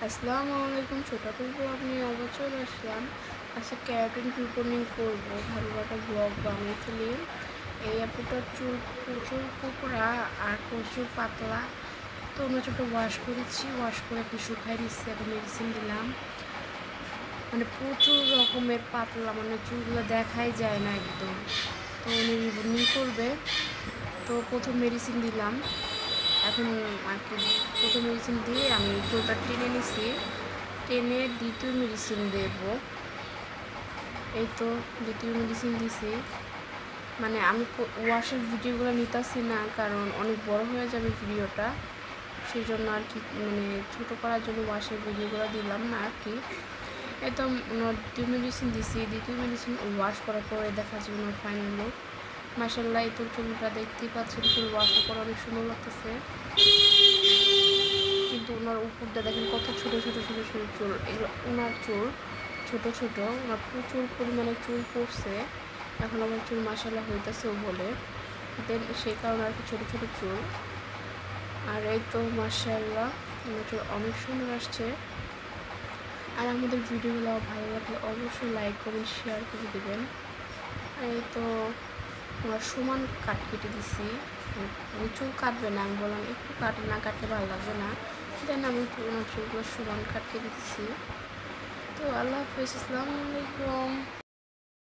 আসসালামু আলাইকুম। ছোট আপু আপনি আবার চলে আসলাম। আজকে ক্যারাটিন ট্রিটমেন্ট করবো, ভালো একটা ব্লগ বানিয়ে ফেলি। এই আপুটার চুল প্রচুর কুকড়া আর প্রচুর পাতলা, তো আমরা ছোটো ওয়াশ করেছি, ওয়াশ করে একটু শুকাই নিচ্ছি, এখন মেডিসিন দিলাম। মানে প্রচুর রকমের পাতলা, মানে চুলগুলো দেখাই যায় না একদম। তো উনি রিবন্ডিং করবে, তো প্রথম মেডিসিন দিলাম। এখন আর কি প্রথম মেডিসিন দিয়ে আমি চুলটা টেনে নিছি, টেনে দ্বিতীয় মেডিসিন দেব। এই তো দ্বিতীয় মেডিসিন দিছি। মানে আমি ওয়াশের ভিডিওগুলো নিতেছি না, কারণ অনেক বড় হয়ে যাবে ভিডিওটা, সেই জন্য আর কি মানে ছোটো করার জন্য ওয়াশের ভিডিওগুলো দিলাম না আর কি। এই তো দ্বিতীয় মেডিসিন দিছি, দ্বিতীয় মেডিসিন ওয়াশ করার পরে দেখা যাবে ওনার ফাইনাল লুক। মাশাআল্লাহ, এই তো চুলটা দেখতেই পাচ্ছেন, চুল ওয়াশের পর অনেক সুন্দর লাগতেছে। কিন্তু ওনার উপরটা দেখেন কত ছোটো ছোটো ছোটো ছোটো চুল, এগুলো ওনার চুল ছোটো ছোটো, ওনার প্রচুর পরিমাণে চুল পড়ছে। এখন আমার চুল মাশাআল্লাহ হইতেছেও বলে, দেন সেই কারণে আর কি ছোটো ছোটো চুল। আর এই তো মাশাআল্লাহ আমার চুল অনেক সুন্দর আসছে। আর আমাদের ভিডিওগুলো ভালো লাগলে অবশ্যই লাইক কমেন্ট শেয়ার করে দেবেন। আর এই তো আমরা সমান কাট কেটে দিছি, চুল কাটবে না, আমি বললাম একটু কাটে, না কাটলে ভালো লাগবে না। দেন আমি ওনার চুলগুলো সমান কাট কেটে দিচ্ছি। তো আল্লাহ হাফেজ, আসসালামু আলাইকুম।